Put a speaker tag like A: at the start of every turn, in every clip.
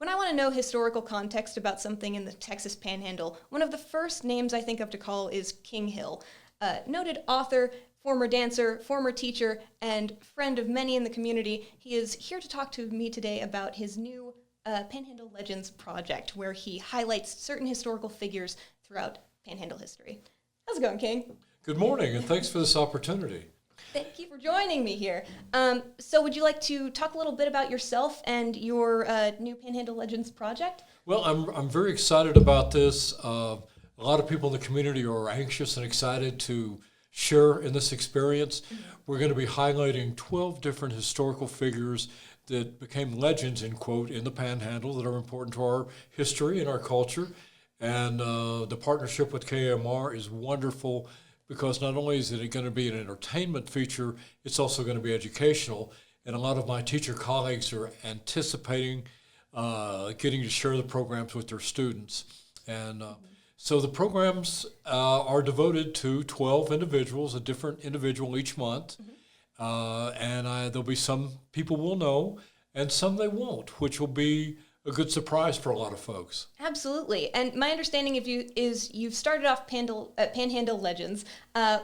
A: When I want to know historical context about something in the Texas Panhandle, one of the first names I think of to call is King Hill, noted author, former dancer, former teacher, and friend of many in the community. He is here to talk to me today about his new Panhandle Legends project, where he highlights certain historical figures throughout Panhandle history. How's it going, King?
B: Good morning, and thanks for this opportunity.
A: Thank you for joining me here. So would you like to talk a little bit about yourself and your new Panhandle Legends project?
B: Well, I'm very excited about this. A lot of people in the community are anxious and excited to share in this experience. Mm-hmm. We're going to be highlighting 12 different historical figures that became legends, in quote, in the Panhandle that are important to our history and our culture. And the partnership with KMR is wonderful, because not only is it going to be an entertainment feature, it's also going to be educational. And a lot of my teacher colleagues are anticipating getting to share the programs with their students. And so the programs are devoted to 12 individuals, a different individual each month. And there'll be some people will know and some they won't, which will be a good surprise for a lot of folks.
A: Absolutely. And my understanding of you is you've started off Panhandle Legends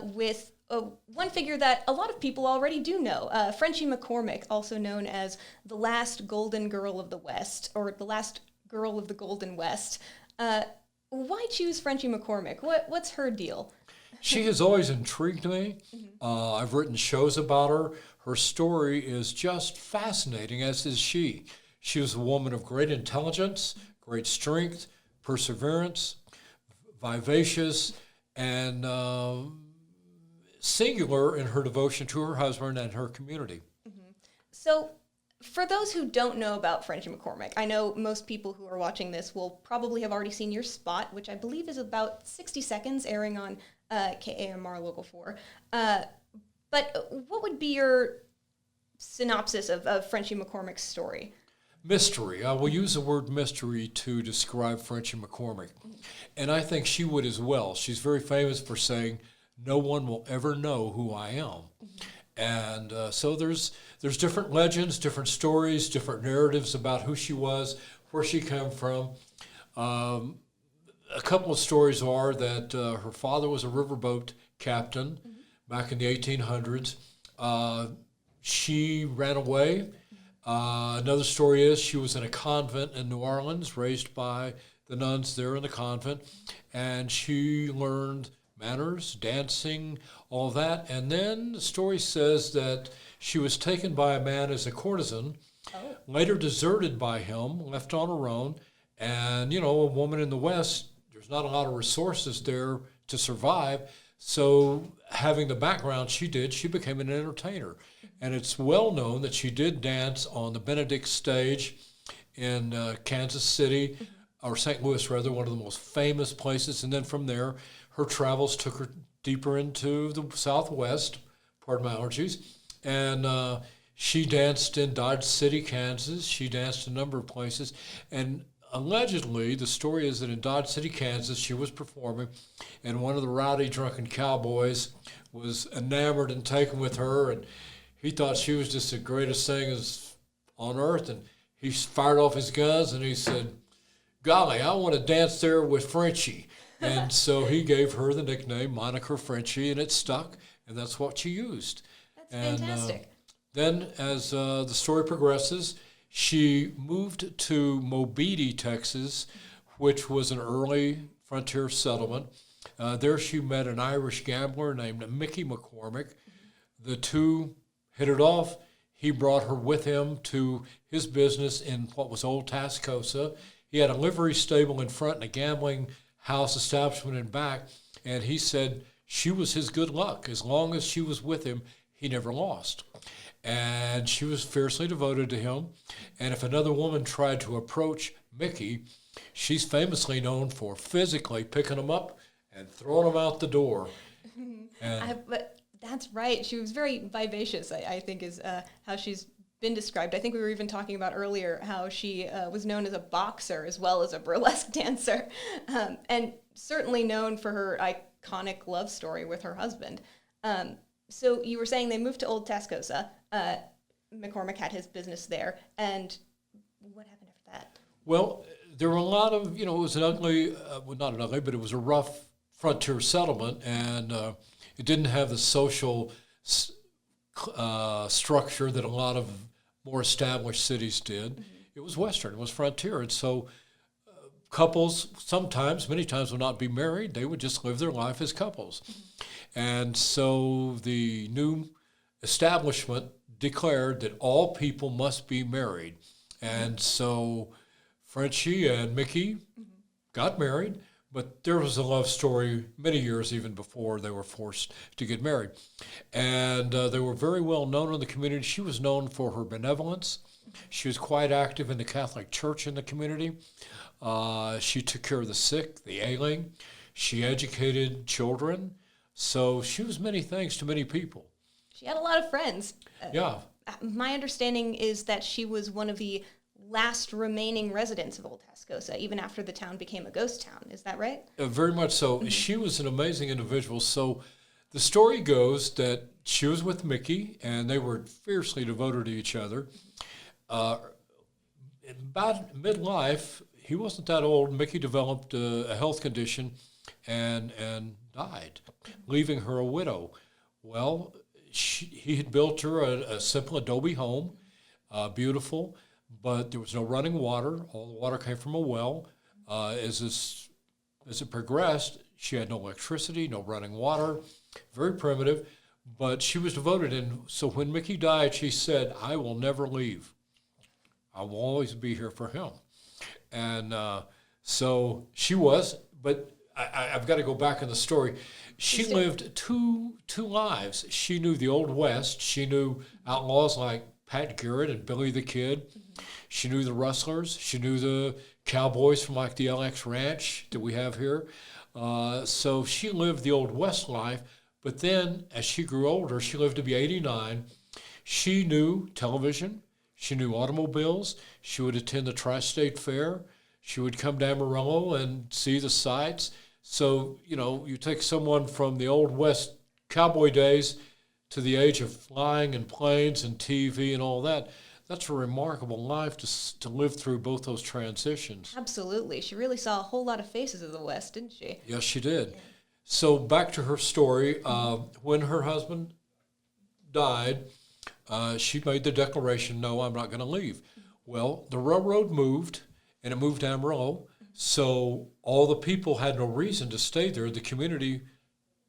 A: with one figure that a lot of people already do know, Frenchie McCormick, also known as the last Golden Girl of the West, or the last Girl of the Golden West. Why choose Frenchie McCormick? What's her deal?
B: She has always intrigued me. I've written shows about her. Her story is just fascinating, as is she. She was a woman of great intelligence, great strength, perseverance, vivacious, and singular in her devotion to her husband and her community.
A: Mm-hmm. So, for those who don't know about Frenchie McCormick, I know most people who are watching this will probably have already seen your spot, which I believe is about 60 seconds, airing on KAMR Local 4. But what would be your synopsis of Frenchie McCormick's story?
B: Mystery. I will use the word mystery to describe Frenchie McCormick. And I think she would as well. She's very famous for saying, "No one will ever know who I am." And so there's different legends, different stories, different narratives about who she was, where she came from. A couple of stories are that her father was a riverboat captain back in the 1800s. She ran away. Another story is she was in a convent in New Orleans, raised by the nuns there in the convent, and she learned manners, dancing, all that. And then the story says that she was taken by a man as a courtesan, later deserted by him, left on her own. And, you know, a woman in the West, there's not a lot of resources there to survive. So having the background she did, she became an entertainer. And it's well known that she did dance on the Benedict stage in Kansas City, or St. Louis rather, one of the most famous places. And then from there, her travels took her deeper into the Southwest, pardon my allergies, and she danced in Dodge City, Kansas. She danced a number of places. And allegedly, the story is that in Dodge City, Kansas, she was performing, and one of the rowdy, drunken cowboys was enamored and taken with her, and he thought she was just the greatest thing on earth, and he fired off his guns, and he said, "Golly, I want to dance there with Frenchie." And so he gave her the nickname, moniker Frenchie, and it stuck, and that's what she used.
A: That's fantastic.
B: Then, as the story progresses, she moved to Mobeetie, Texas, which was an early frontier settlement. There she met an Irish gambler named Mickey McCormick. The two hit it off. He brought her with him to his business in what was Old Tascosa. He had a livery stable in front and a gambling house establishment in back, and he said she was his good luck. As long as she was with him, he never lost. And she was fiercely devoted to him. And if another woman tried to approach Mickey, she's famously known for physically picking him up and throwing him out the door.
A: But that's right. She was very vivacious, I think, is how she's been described. I think we were even talking about earlier how she was known as a boxer as well as a burlesque dancer, and certainly known for her iconic love story with her husband. So you were saying they moved to Old Tascosa. McCormick had his business there, and what happened that?
B: Well, there were a lot of, it was an ugly, well, not an ugly, but it was a rough frontier settlement, and it didn't have the social structure that a lot of more established cities did. Mm-hmm. It was Western, it was frontier, and so couples sometimes, many times, would not be married. They would just live their life as couples. Mm-hmm. And so the new establishment declared that all people must be married. And so Frenchie and Mickey got married, but there was a love story many years even before they were forced to get married. And they were very well known in the community. She was known for her benevolence. She was quite active in the Catholic Church in the community. She took care of the sick, the ailing. She educated children. So she was many things to many people.
A: She had a lot of friends.
B: Yeah.
A: My understanding is that she was one of the last remaining residents of Old Tascosa, even after the town became a ghost town. Is that right?
B: Very much so. Mm-hmm. She was an amazing individual. So the story goes that she was with Mickey, and they were fiercely devoted to each other. About midlife, he wasn't that old. Mickey developed a health condition and died, leaving her a widow. Well, he had built her a simple adobe home, beautiful, but there was no running water. All the water came from a well. As it progressed, she had no electricity, no running water, very primitive, but she was devoted. And so when Mickey died, she said, "I will never leave. I will always be here for him." And so she was, but I've got to go back in the story. She lived two lives. She knew the Old West. She knew outlaws like Pat Garrett and Billy the Kid. Mm-hmm. She knew the rustlers. She knew the cowboys from like the LX Ranch that we have here. So she lived the Old West life. But then as she grew older, she lived to be 89. She knew television. She knew automobiles. She would attend the Tri-State Fair. She would come to Amarillo and see the sights. So, you take someone from the Old West cowboy days to the age of flying and planes and TV and all that. That's a remarkable life to live through both those transitions.
A: Absolutely. She really saw a whole lot of faces of the West, didn't she?
B: Yes, she did. Yeah. So back to her story. When her husband died, she made the declaration, "No, I'm not going to leave." Well, the railroad moved, and it moved to Amarillo. So all the people had no reason to stay there. The community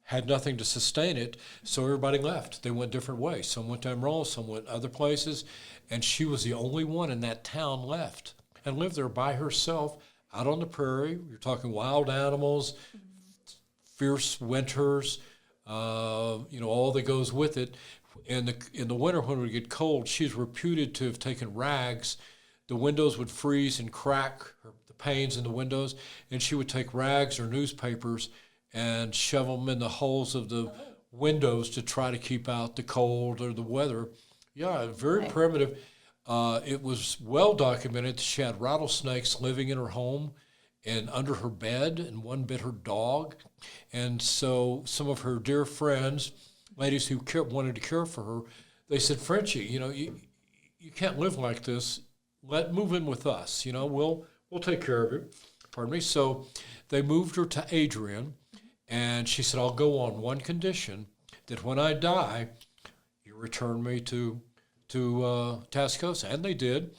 B: had nothing to sustain it, so everybody left. They went different ways. Some went to Amarillo, some went other places, and she was the only one in that town left and lived there by herself out on the prairie. You're talking wild animals, fierce winters, all that goes with it. In the winter when it would get cold, she's reputed to have taken rags. The windows would freeze and crack, the panes in the windows, and she would take rags or newspapers and shove them in the holes of the windows to try to keep out the cold or the weather. Yeah, very primitive. It was well documented that she had rattlesnakes living in her home and under her bed, and one bit her dog. And so some of her dear friends, ladies who wanted to care for her, they said, "Frenchie, you can't live like this. Move in with us. We'll take care of you." Pardon me. So they moved her to Adrian, and she said, "I'll go on one condition, that when I die, you return me to Tascosa." And they did.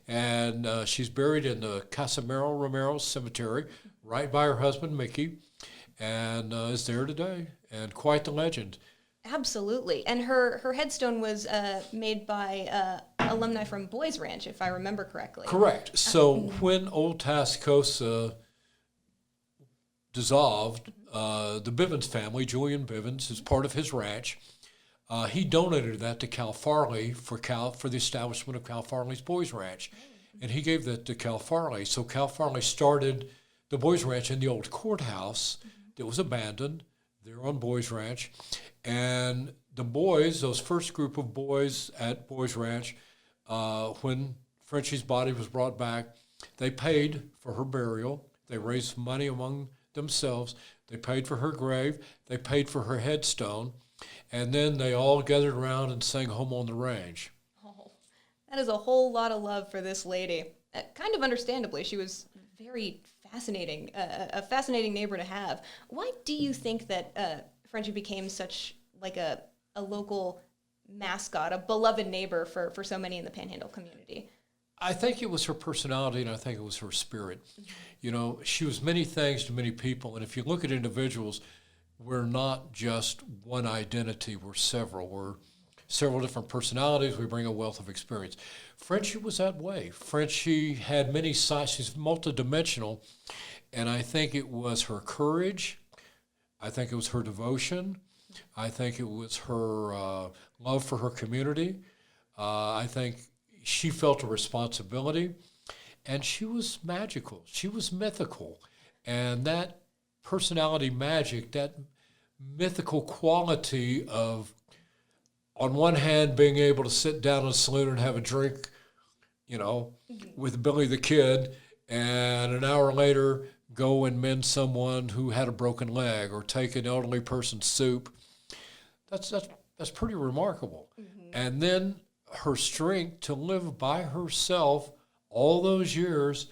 B: And she's buried in the Casimiro Romero Cemetery, right by her husband, Mickey, and is there today. And quite the legend.
A: Absolutely. And her headstone was made by alumni from Boys Ranch, if I remember correctly.
B: Correct. So when Old Tascosa dissolved, the Bivens family, Julian Bivens, is part of his ranch. He donated that to Cal Farley for the establishment of Cal Farley's Boys Ranch. And he gave that to Cal Farley. So Cal Farley started the Boys Ranch in the old courthouse that was abandoned there on Boys Ranch. And the boys, those first group of boys at Boys Ranch, when Frenchie's body was brought back, they paid for her burial. They raised money among themselves. They paid for her grave. They paid for her headstone. And then they all gathered around and sang Home on the Range.
A: Oh, that is a whole lot of love for this lady. kind of understandably, she was very fascinating, a fascinating neighbor to have. Why do you think that Frenchie became such like a local mascot, a beloved neighbor for so many in the Panhandle community?
B: I think it was her personality, and I think it was her spirit. You know, she was many things to many people, and if you look at individuals, we're not just one identity, we're several. We're several different personalities. We bring a wealth of experience. Frenchie was that way. Frenchie had many sides. She's multidimensional, and I think it was her courage. I think it was her devotion. I think it was her love for her community. I think she felt a responsibility, and she was magical. She was mythical, and that personality magic, that mythical quality of, on one hand, being able to sit down in a saloon and have a drink, you know, with Billy the Kid, and an hour later go and mend someone who had a broken leg or take an elderly person's soup. That's pretty remarkable. And then her strength to live by herself all those years,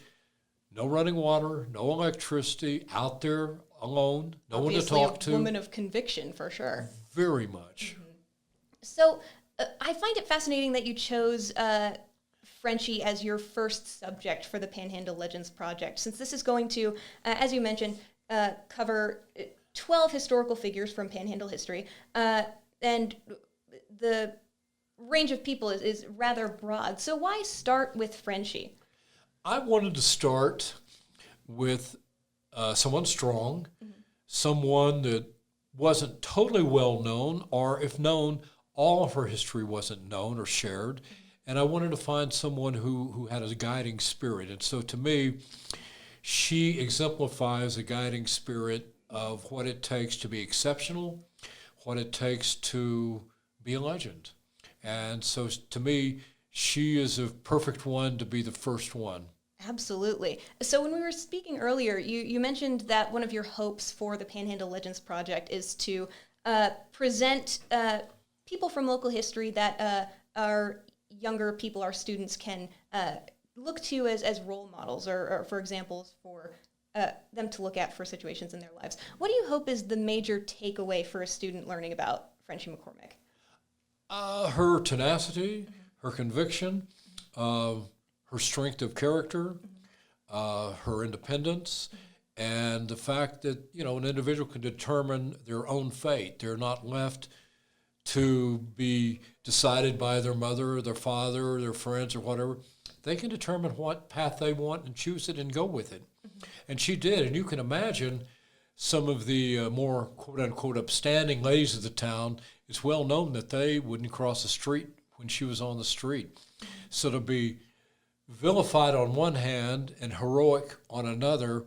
B: no running water, no electricity, out there alone, no
A: Obviously
B: one to talk to.
A: A woman of conviction, for sure.
B: Very much.
A: So I find it fascinating that you chose Frenchie as your first subject for the Panhandle Legends project, since this is going to, as you mentioned, cover 12 historical figures from Panhandle history, and the range of people is rather broad. So why start with Frenchie?
B: I wanted to start with someone strong, someone that wasn't totally well known, or if known, all of her history wasn't known or shared. And I wanted to find someone who had a guiding spirit. And so to me, she exemplifies a guiding spirit of what it takes to be exceptional, what it takes to be a legend. And so to me, she is a perfect one to be the first one.
A: Absolutely. So when we were speaking earlier, you mentioned that one of your hopes for the Panhandle Legends project is to present people from local history that our younger people, our students, can look to as role models or for examples for them to look at for situations in their lives. What do you hope is the major takeaway for a student learning about Frenchie McCormick?
B: Her tenacity, her conviction, her strength of character, her independence, and the fact that, you know, an individual can determine their own fate. They're not left to be decided by their mother or their father or their friends or whatever. They can determine what path they want and choose it and go with it. And she did. And you can imagine some of the more quote-unquote upstanding ladies of the town, it's well known that they wouldn't cross the street when she was on the street. So to be vilified on one hand and heroic on another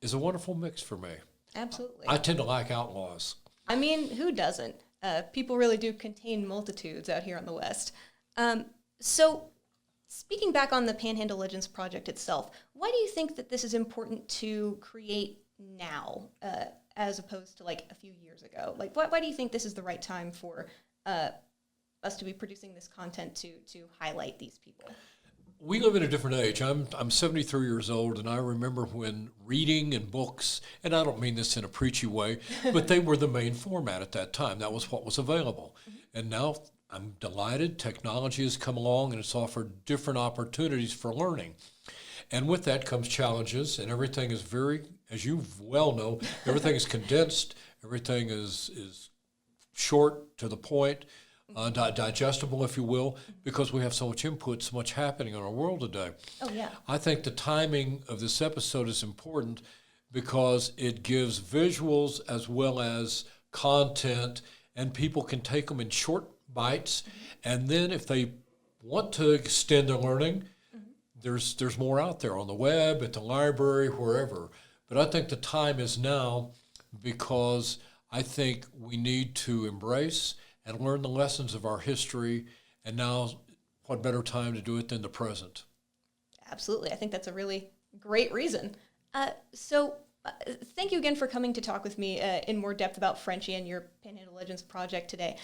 B: is a wonderful mix for me.
A: Absolutely.
B: I tend to like outlaws.
A: I mean, who doesn't? People really do contain multitudes out here on the West. So speaking back on the Panhandle Legends project itself, why do you think that this is important to create now as opposed to like a few years ago? Like, why do you think this is the right time for us to be producing this content to highlight these people?
B: We live in a different age. I'm 73 years old, and I remember when reading and books, and I don't mean this in a preachy way, but they were the main format at that time. That was what was available. And now I'm delighted technology has come along and it's offered different opportunities for learning. And with that comes challenges, and everything is very, as you well know, everything is condensed, everything is short, to the point, digestible, if you will, because we have so much input, so much happening in our world today.
A: Oh, yeah.
B: I think the timing of this episode is important because it gives visuals as well as content, and people can take them in short bites, and then if they want to extend their learning, there's more out there on the web, at the library, wherever. But I think the time is now because I think we need to embrace and learn the lessons of our history, and now what better time to do it than the present?
A: Absolutely. I think that's a really great reason. So thank you again for coming to talk with me in more depth about Frenchie and your Panhandle Legends project today.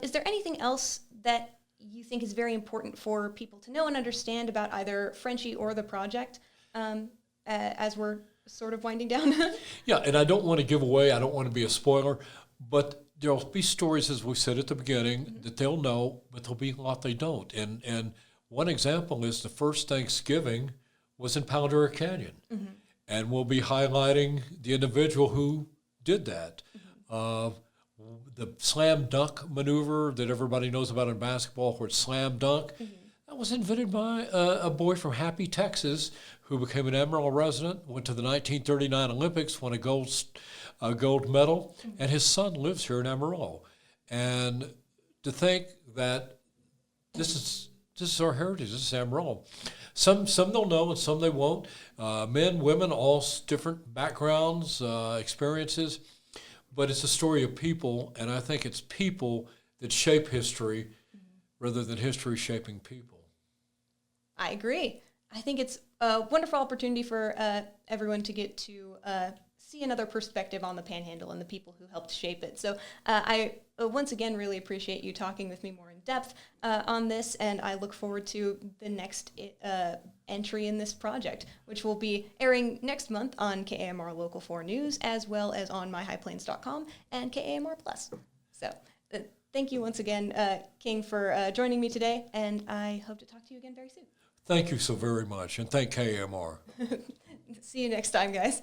A: Is there anything else that you think is very important for people to know and understand about either Frenchie or the project as we're sort of winding down?
B: Yeah, and I don't want to give away, I don't want to be a spoiler, but there'll be stories, as we said at the beginning, that they'll know, but there'll be a lot they don't. And one example is the first Thanksgiving was in Powder Canyon. And we'll be highlighting the individual who did that. The slam dunk maneuver that everybody knows about in basketball, where it's slam dunk, that was invented by a boy from Happy, Texas, who became an Amarillo resident, went to the 1939 Olympics, won a gold medal, and his son lives here in Amarillo. And to think that this is our heritage, this is Amarillo. Some they'll know and some they won't. Men, women, all different backgrounds, experiences. But it's a story of people, and I think it's people that shape history rather than history shaping people.
A: I agree. I think it's a wonderful opportunity for everyone to get to see another perspective on the Panhandle and the people who helped shape it. So I once again really appreciate you talking with me more in depth on this, and I look forward to the next entry in this project, which will be airing next month on KAMR Local 4 News, as well as on myhighplains.com and KAMR Plus. So thank you once again, King, for joining me today, and I hope to talk to you again very soon.
B: Thank you so very much, and thank KAMR.
A: See you next time, guys.